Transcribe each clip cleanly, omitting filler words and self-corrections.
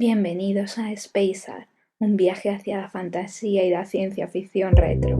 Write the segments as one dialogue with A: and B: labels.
A: Bienvenidos a Spacear, un viaje hacia la fantasía y la ciencia ficción retro.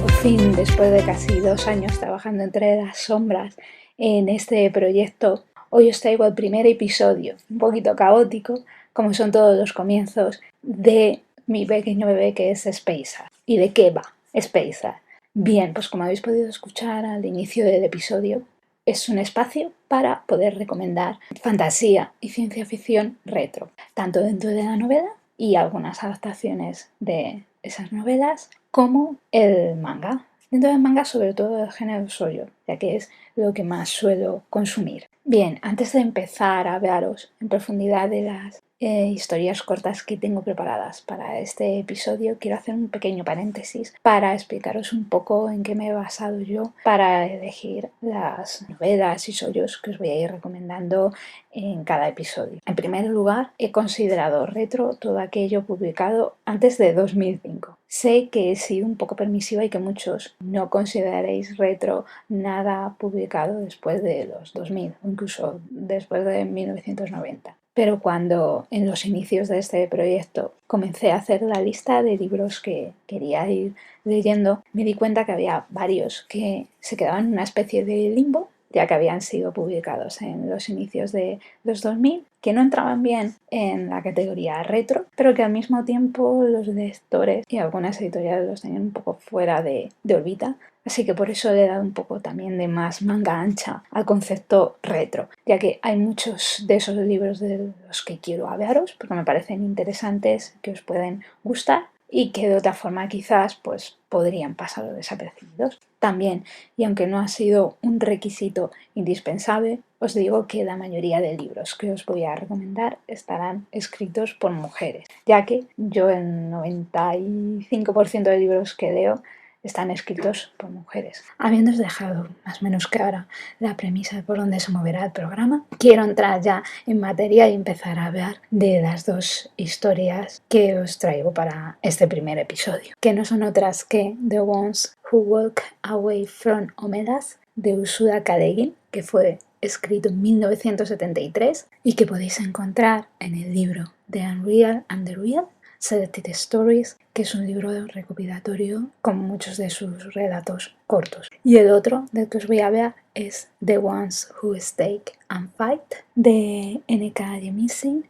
A: Por fin, después de casi 2 años trabajando entre las sombras en este proyecto, hoy os traigo el primer episodio, un poquito caótico, como son todos los comienzos de mi pequeño bebé que es Spacear. ¿Y de qué va Spacear? Bien, pues como habéis podido escuchar al inicio del episodio, es un espacio para poder recomendar fantasía y ciencia ficción retro, tanto dentro de la novela y algunas adaptaciones de esas novelas, como el manga. Dentro del manga, sobre todo el género shoujo, ya que es lo que más suelo consumir. Bien, antes de empezar a hablaros en profundidad de las historias cortas que tengo preparadas para este episodio, quiero hacer un pequeño paréntesis para explicaros un poco en qué me he basado yo para elegir las novelas y shoujos que os voy a ir recomendando en cada episodio. En primer lugar, he considerado retro todo aquello publicado antes de 2005. Sé que he sido un poco permisiva y que muchos no consideraréis retro nada publicado después de los 2000 o incluso después de 1990. Pero cuando en los inicios de este proyecto comencé a hacer la lista de libros que quería ir leyendo, me di cuenta que había varios que se quedaban en una especie de limbo, ya que habían sido publicados en los inicios de los 2000, que no entraban bien en la categoría retro, pero que al mismo tiempo los lectores y algunas editoriales los tenían un poco fuera de órbita. Así que por eso le he dado un poco también de más manga ancha al concepto retro, ya que hay muchos de esos libros de los que quiero hablaros, porque me parecen interesantes, que os pueden gustar y que de otra forma quizás pues podrían pasar desapercibidos. También, y aunque no ha sido un requisito indispensable, os digo que la mayoría de libros que os voy a recomendar estarán escritos por mujeres, ya que yo el 95% de libros que leo están escritos por mujeres. Habiéndoos dejado más o menos clara la premisa de por dónde se moverá el programa, quiero entrar ya en materia y empezar a hablar de las dos historias que os traigo para este primer episodio, que no son otras que The Ones Who Walk Away from Omelas, de Usuda Kadegin, que fue escrito en 1973 y que podéis encontrar en el libro The Unreal and the Real, Selected Stories, que es un libro recopilatorio con muchos de sus relatos cortos. Y el otro del que os voy a hablar es The Ones Who Stake and Fight, de N.K. Jemisin,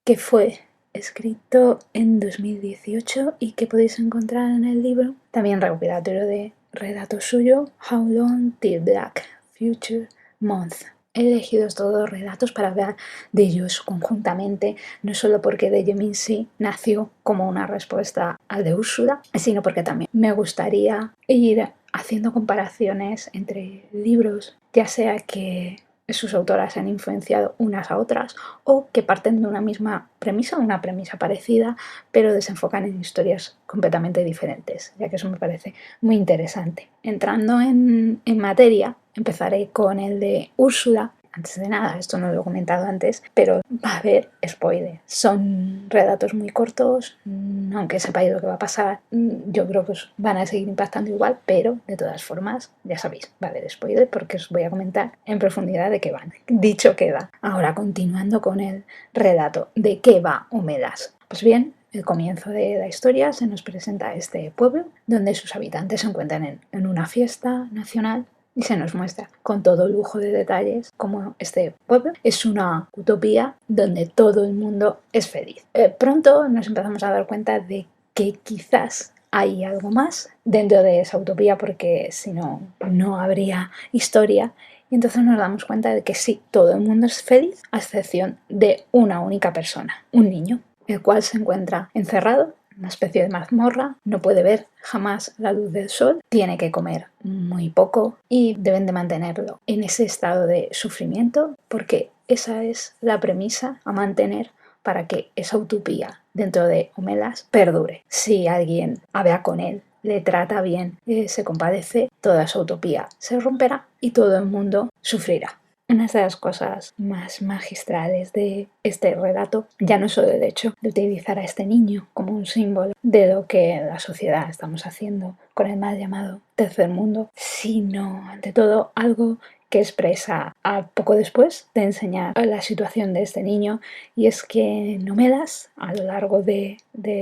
A: que fue escrito en 2018 y que podéis encontrar en el libro, también recopilatorio de relatos suyo, How Long Till Black Future Month. He elegido estos dos relatos para hablar de ellos conjuntamente, no solo porque de Jemisin nació como una respuesta al de Úrsula, sino porque también me gustaría ir haciendo comparaciones entre libros, ya sea que sus autoras han influenciado unas a otras o que parten de una misma premisa, una premisa parecida, pero desenfocan en historias completamente diferentes, ya que eso me parece muy interesante. Entrando en materia, empezaré con el de Úrsula. Antes de nada, esto no lo he comentado antes, pero va a haber spoilers. Son relatos muy cortos, aunque sepáis lo que va a pasar, yo creo que os van a seguir impactando igual, pero de todas formas, ya sabéis, va a haber spoilers porque os voy a comentar en profundidad de qué van. Dicho queda. Ahora, continuando con el relato, ¿de qué va Omelas? Pues bien, el comienzo de la historia se nos presenta este pueblo donde sus habitantes se encuentran en una fiesta nacional y se nos muestra con todo lujo de detalles cómo este pueblo es una utopía donde todo el mundo es feliz. Pronto nos empezamos a dar cuenta de que quizás hay algo más dentro de esa utopía, porque si no, no habría historia. Y entonces nos damos cuenta de que sí, todo el mundo es feliz, a excepción de una única persona, un niño, el cual se encuentra encerrado, una especie de mazmorra, no puede ver jamás la luz del sol, tiene que comer muy poco y deben de mantenerlo en ese estado de sufrimiento, porque esa es la premisa a mantener para que esa utopía dentro de Omelas perdure. Si alguien habla con él, le trata bien, se compadece, toda esa utopía se romperá y todo el mundo sufrirá. Una de las cosas más magistrales de este relato ya no es solo el hecho de utilizar a este niño como un símbolo de lo que la sociedad estamos haciendo con el mal llamado tercer mundo, sino ante todo algo que expresa a poco después de enseñar la situación de este niño, y es que Nómedas, a lo largo de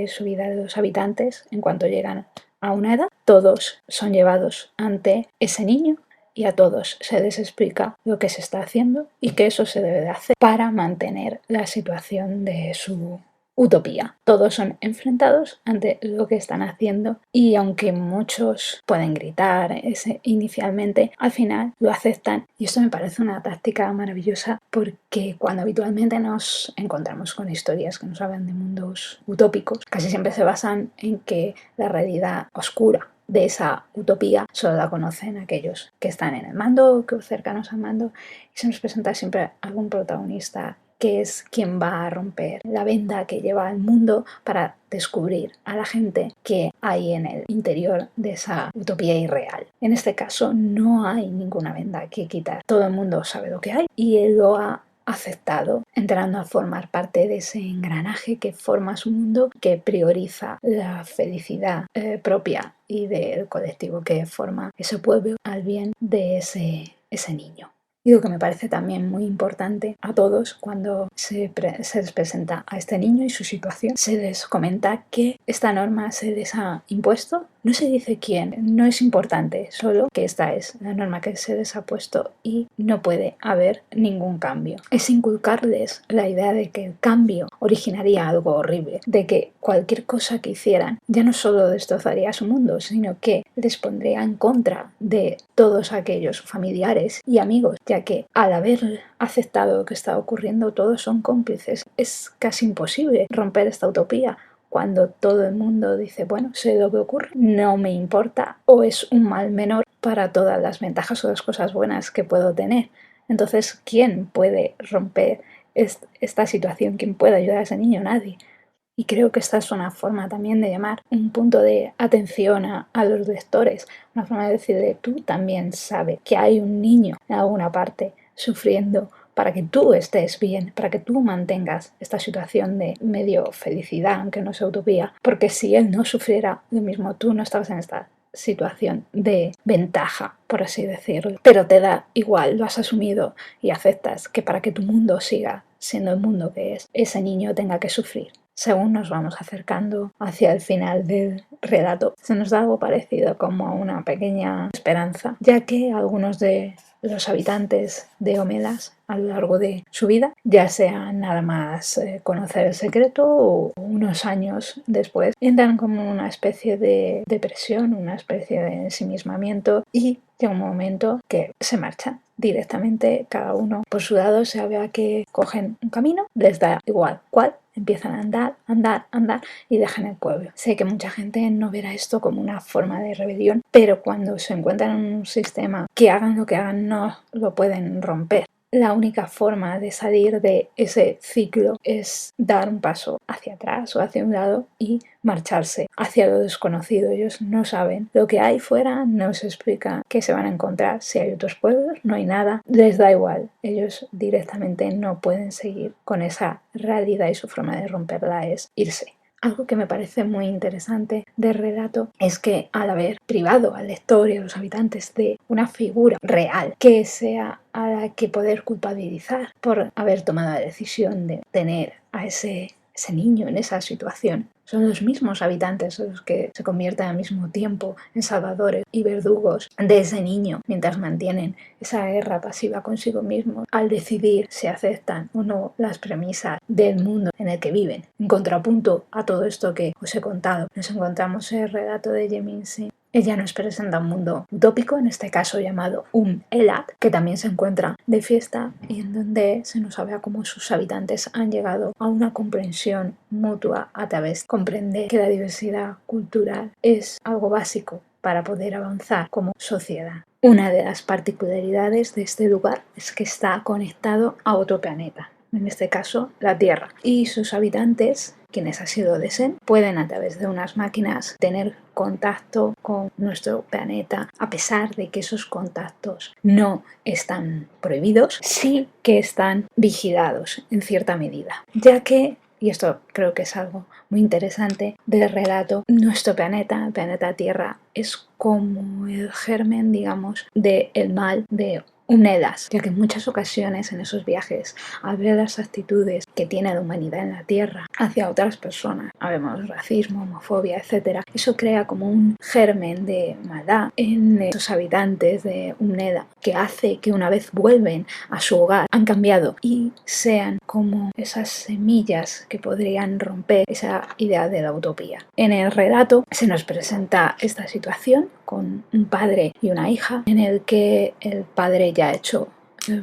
A: su vida de los habitantes, en cuanto llegan a una edad, todos son llevados ante ese niño y a todos se les explica lo que se está haciendo y que eso se debe de hacer para mantener la situación de su utopía. Todos son enfrentados ante lo que están haciendo y aunque muchos pueden gritar inicialmente, al final lo aceptan, y esto me parece una táctica maravillosa porque cuando habitualmente nos encontramos con historias que nos hablan de mundos utópicos, casi siempre se basan en que la realidad oscura de esa utopía solo la conocen aquellos que están en el mando o que cercanos al mando, y se nos presenta siempre algún protagonista que es quien va a romper la venda que lleva al mundo para descubrir a la gente que hay en el interior de esa utopía irreal. En este caso no hay ninguna venda que quitar, todo el mundo sabe lo que hay y él lo ha aceptado, entrando a formar parte de ese engranaje que forma su mundo, que prioriza la felicidad propia y del colectivo que forma ese pueblo al bien de ese niño. Y lo que me parece también muy importante a todos cuando se les presenta a este niño y su situación, se les comenta que esta norma se les ha impuesto. No se dice quién, no es importante, solo que esta es la norma que se les ha puesto y no puede haber ningún cambio. Es inculcarles la idea de que el cambio originaría algo horrible, de que cualquier cosa que hicieran ya no solo destrozaría su mundo, sino que les pondría en contra de todos aquellos familiares y amigos, ya que al haber aceptado lo que está ocurriendo todos son cómplices. Es casi imposible romper esta utopía cuando todo el mundo dice, bueno, sé lo que ocurre, no me importa, o es un mal menor para todas las ventajas o las cosas buenas que puedo tener. Entonces, ¿quién puede romper esta situación? ¿Quién puede ayudar a ese niño? Nadie. Y creo que esta es una forma también de llamar un punto de atención a los lectores, una forma de decirle, tú también sabes que hay un niño en alguna parte sufriendo para que tú estés bien, para que tú mantengas esta situación de medio felicidad, aunque no sea utopía, porque si él no sufriera lo mismo, tú no estabas en esta situación de ventaja, por así decirlo, pero te da igual, lo has asumido y aceptas que para que tu mundo siga siendo el mundo que es, ese niño tenga que sufrir. Según nos vamos acercando hacia el final del relato, se nos da algo parecido como una pequeña esperanza, ya que algunos de los habitantes de Omelas a lo largo de su vida, ya sea nada más conocer el secreto o unos años después, entran como una especie de depresión, una especie de ensimismamiento, y llega un momento que se marchan directamente, cada uno por su lado, se vea que cogen un camino, les da igual cuál, empiezan a andar, andar, andar y dejan el pueblo. Sé que mucha gente no verá esto como una forma de rebelión, pero cuando se encuentran en un sistema que hagan lo que hagan no lo pueden romper. La única forma de salir de ese ciclo es dar un paso hacia atrás o hacia un lado y marcharse hacia lo desconocido. Ellos no saben lo que hay fuera, no se explica qué se van a encontrar, si hay otros pueblos, no hay nada, les da igual. Ellos directamente no pueden seguir con esa realidad y su forma de romperla es irse. Algo que me parece muy interesante del relato es que al haber privado al lector y a los habitantes de una figura real que sea a la que poder culpabilizar por haber tomado la decisión de tener a ese niño en esa situación, son los mismos habitantes los que se convierten al mismo tiempo en salvadores y verdugos de ese niño mientras mantienen esa guerra pasiva consigo mismos al decidir si aceptan o no las premisas del mundo en el que viven. En contrapunto a todo esto que os he contado, nos encontramos el relato de Yemin-Sin. Ella nos presenta un mundo utópico, en este caso llamado Elat, que también se encuentra de fiesta y en donde se nos habla cómo sus habitantes han llegado a una comprensión mutua a través de comprender que la diversidad cultural es algo básico para poder avanzar como sociedad. Una de las particularidades de este lugar es que está conectado a otro planeta, en este caso la Tierra, y sus habitantes quienes así lo deseen, pueden a través de unas máquinas tener contacto con nuestro planeta, a pesar de que esos contactos no están prohibidos, sí que están vigilados en cierta medida, ya que, y esto creo que es algo muy interesante del relato, nuestro planeta, el planeta Tierra, es como el germen, digamos, del mal de Unedas, ya que en muchas ocasiones en esos viajes, al ver las actitudes que tiene la humanidad en la Tierra hacia otras personas, habemos racismo, homofobia, etc., eso crea como un germen de maldad en esos habitantes de Uneda, que hace que una vez vuelven a su hogar, han cambiado y sean como esas semillas que podrían romper esa idea de la utopía. En el relato se nos presenta esta situación con un padre y una hija, en el que el padre ya ha hecho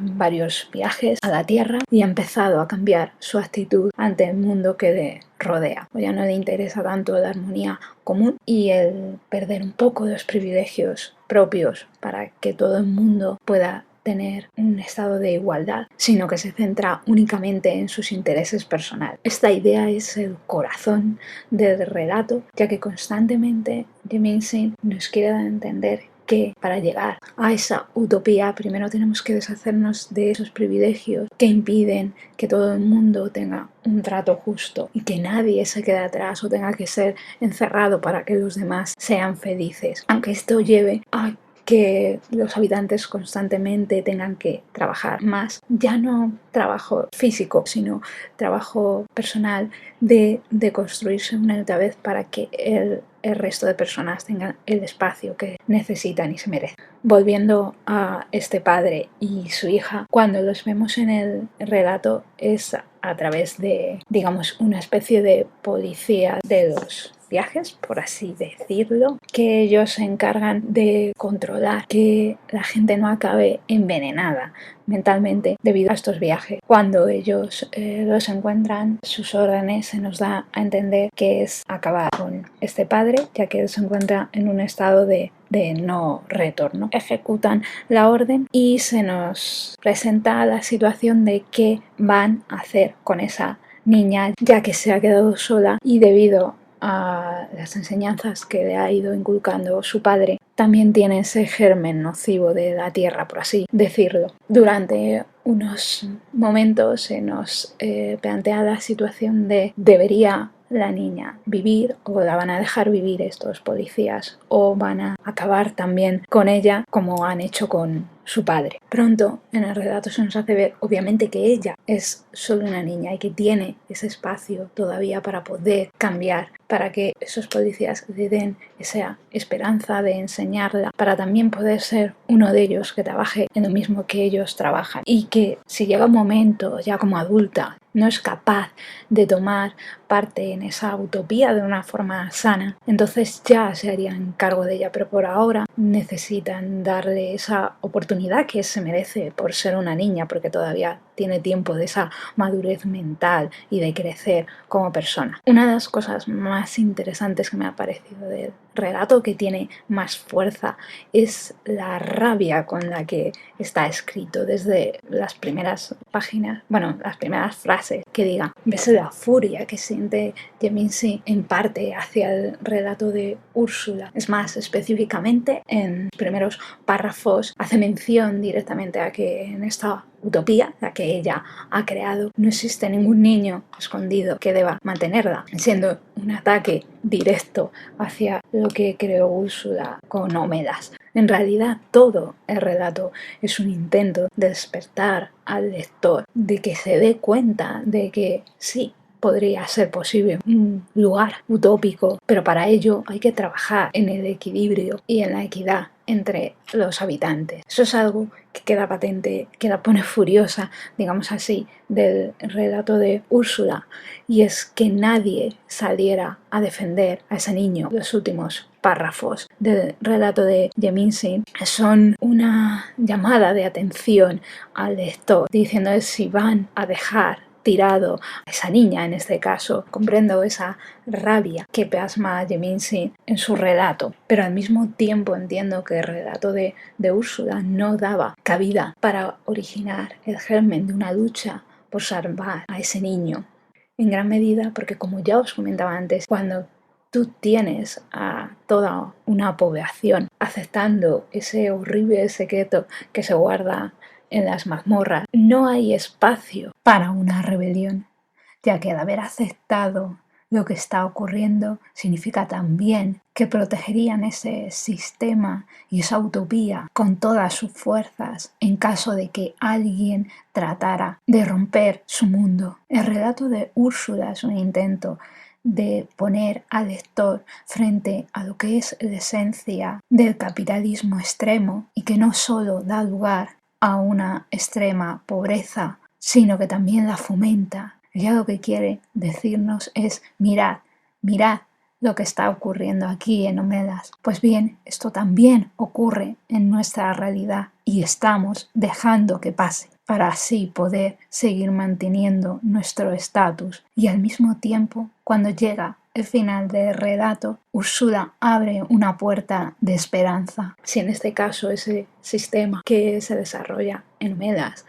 A: varios viajes a la Tierra y ha empezado a cambiar su actitud ante el mundo que le rodea. O ya no le interesa tanto la armonía común y el perder un poco de los privilegios propios para que todo el mundo pueda tener un estado de igualdad, sino que se centra únicamente en sus intereses personales. Esta idea es el corazón del relato, ya que constantemente Jemisin nos quiere dar a entender que para llegar a esa utopía primero tenemos que deshacernos de esos privilegios que impiden que todo el mundo tenga un trato justo y que nadie se quede atrás o tenga que ser encerrado para que los demás sean felices, aunque esto lleve a que los habitantes constantemente tengan que trabajar más, ya no trabajo físico, sino trabajo personal de construirse una y otra vez para que el resto de personas tengan el espacio que necesitan y se merecen. Volviendo a este padre y su hija, cuando los vemos en el relato es a través de, digamos, una especie de policía de los viajes, por así decirlo, que ellos se encargan de controlar que la gente no acabe envenenada mentalmente debido a estos viajes. Cuando ellos los encuentran, sus órdenes se nos da a entender que es acabar con este padre, ya que él se encuentra en un estado de no retorno. Ejecutan la orden y se nos presenta la situación de qué van a hacer con esa niña, ya que se ha quedado sola y debido a las enseñanzas que le ha ido inculcando su padre, también tiene ese germen nocivo de la tierra, por así decirlo. Durante unos momentos se nos plantea la situación de ¿debería la niña vivir o la van a dejar vivir estos policías o van a acabar también con ella como han hecho con su padre? Pronto en el relato se nos hace ver obviamente que ella es solo una niña y que tiene ese espacio todavía para poder cambiar, para que esos policías le den esa esperanza de enseñarla, para también poder ser uno de ellos que trabaje en lo mismo que ellos trabajan, y que si llega un momento ya como adulta no es capaz de tomar parte en esa utopía de una forma sana, entonces ya se harían cargo de ella, pero por ahora necesitan darle esa oportunidad que se merece por ser una niña, porque todavía tiene tiempo de esa madurez mental y de crecer como persona. Una de las cosas más interesantes que me ha parecido del relato, que tiene más fuerza, es la rabia con la que está escrito desde las primeras páginas, bueno, las primeras frases que diga. Ves la furia que siente Jemisin en parte hacia el relato de Úrsula. Es más, específicamente en los primeros párrafos hace mención directamente a que en esta utopía, la que ella ha creado, no existe ningún niño escondido que deba mantenerla, siendo un ataque directo hacia lo que creó Úrsula con Omedas. En realidad todo el relato es un intento de despertar al lector, de que se dé cuenta de que sí, podría ser posible un lugar utópico, pero para ello hay que trabajar en el equilibrio y en la equidad entre los habitantes. Eso es algo que queda patente, que la pone furiosa, digamos así, del relato de Úrsula, y es que nadie saliera a defender a ese niño. Los últimos párrafos del relato de Jemisin son una llamada de atención al lector, diciendo si van a dejar tirado a esa niña, en este caso. Comprendo esa rabia que plasma Jemisin en su relato, pero al mismo tiempo entiendo que el relato de Úrsula no daba cabida para originar el germen de una lucha por salvar a ese niño. en gran medida porque, como ya os comentaba antes, cuando tú tienes a toda una población aceptando ese horrible secreto que se guarda en las mazmorras, no hay espacio para una rebelión, ya que al haber aceptado lo que está ocurriendo significa también que protegerían ese sistema y esa utopía con todas sus fuerzas en caso de que alguien tratara de romper su mundo. El relato de Úrsula es un intento de poner al lector frente a lo que es la esencia del capitalismo extremo y que no solo da lugar a una extrema pobreza, sino que también la fomenta. Ya lo que quiere decirnos es: mirad, mirad lo que está ocurriendo aquí en Omelas. Pues bien, esto también ocurre en nuestra realidad y estamos dejando que pase para así poder seguir manteniendo nuestro estatus. Y al mismo tiempo, cuando llega el final del relato, Úrsula abre una puerta de esperanza. Si en este caso ese sistema que se desarrolla en Omelas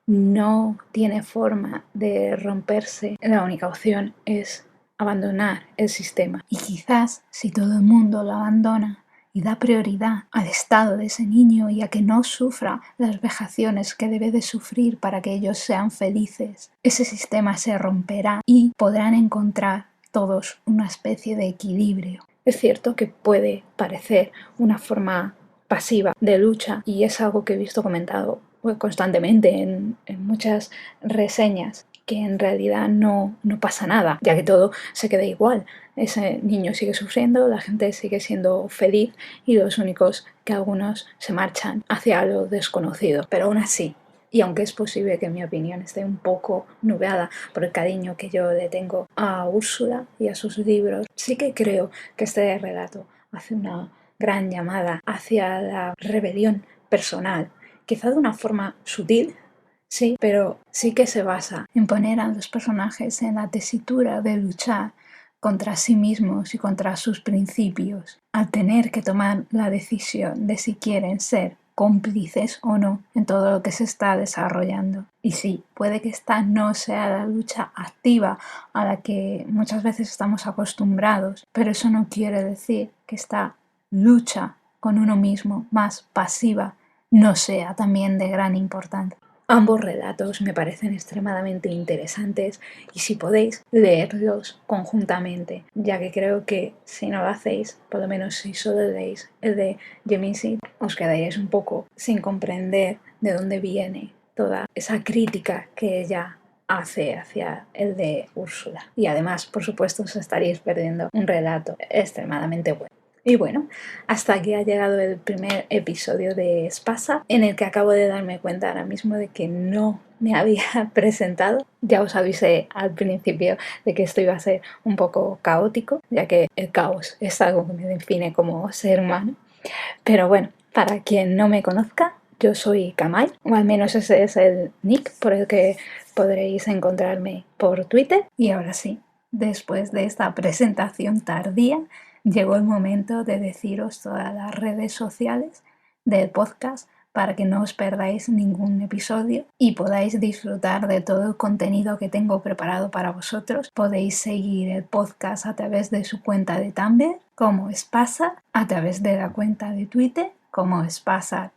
A: no tiene forma de romperse, la única opción es abandonar el sistema. Y quizás si todo el mundo lo abandona y da prioridad al estado de ese niño y a que no sufra las vejaciones que debe de sufrir para que ellos sean felices, ese sistema se romperá y podrán encontrar todos una especie de equilibrio. Es cierto que puede parecer una forma pasiva de lucha y es algo que he visto comentado constantemente en muchas reseñas, que en realidad no pasa nada, ya que todo se queda igual. Ese niño sigue sufriendo, la gente sigue siendo feliz y los únicos que algunos se marchan hacia lo desconocido. Pero aún así, y aunque es posible que mi opinión esté un poco nublada por el cariño que yo le tengo a Úrsula y a sus libros, sí que creo que este relato hace una gran llamada hacia la rebelión personal, quizá de una forma sutil, sí, pero sí que se basa en poner a los personajes en la tesitura de luchar contra sí mismos y contra sus principios, al tener que tomar la decisión de si quieren ser cómplices o no en todo lo que se está desarrollando. Y sí, puede que esta no sea la lucha activa a la que muchas veces estamos acostumbrados, pero eso no quiere decir que esta lucha con uno mismo más pasiva no sea también de gran importancia. Ambos relatos me parecen extremadamente interesantes y si podéis, leerlos conjuntamente, ya que creo que si no lo hacéis, por lo menos si solo leéis el de Yemisi, os quedaréis un poco sin comprender de dónde viene toda esa crítica que ella hace hacia el de Úrsula. Y además, por supuesto, os estaréis perdiendo un relato extremadamente bueno. Y bueno, hasta aquí ha llegado el primer episodio de Espasa, en el que acabo de darme cuenta ahora mismo de que no me había presentado. Ya os avisé al principio de que esto iba a ser un poco caótico, ya que el caos es algo que me define como ser humano. Pero bueno, para quien no me conozca, yo soy Kamai, o al menos ese es el nick por el que podréis encontrarme por Twitter. Y ahora sí, después de esta presentación tardía, llegó el momento de deciros todas las redes sociales del podcast para que no os perdáis ningún episodio y podáis disfrutar de todo el contenido que tengo preparado para vosotros. Podéis seguir el podcast a través de su cuenta de Tumblr, como Espasa, a través de la cuenta de Twitter, como Espasa_,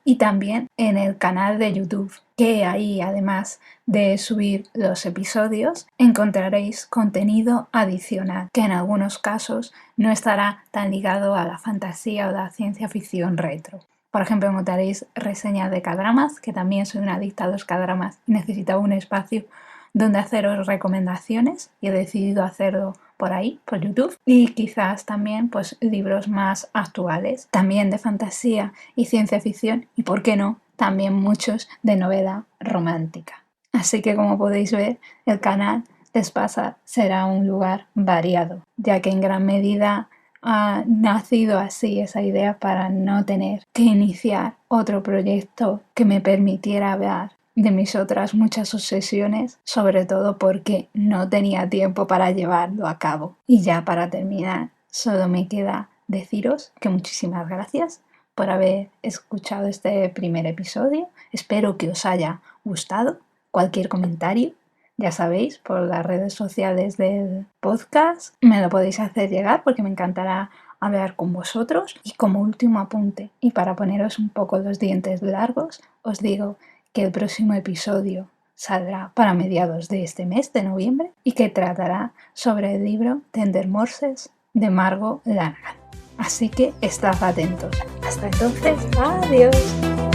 A: y también en el canal de YouTube, que ahí, además de subir los episodios, encontraréis contenido adicional, que en algunos casos no estará tan ligado a la fantasía o la ciencia ficción retro. Por ejemplo, encontraréis reseñas de K-dramas, que también soy una adicta a los K-dramas y necesitaba un espacio donde haceros recomendaciones y he decidido hacerlo por ahí, por YouTube, y quizás también pues libros más actuales, también de fantasía y ciencia ficción y, por qué no, también muchos de novela romántica. Así que, como podéis ver, el canal de Espasa será un lugar variado, ya que en gran medida ha nacido así esa idea para no tener que iniciar otro proyecto que me permitiera hablar de mis otras muchas obsesiones, sobre todo porque no tenía tiempo para llevarlo a cabo. Y ya para terminar, solo me queda deciros que muchísimas gracias por haber escuchado este primer episodio. Espero que os haya gustado. Cualquier comentario, Ya sabéis, por las redes sociales del podcast me lo podéis hacer llegar porque me encantará hablar con vosotros. Y como último apunte, y para poneros un poco los dientes largos, os digo que el próximo episodio saldrá para mediados de este mes de noviembre y que tratará sobre el libro Tender Morses de Margot Lanagan. Así que estad atentos. Hasta entonces, adiós.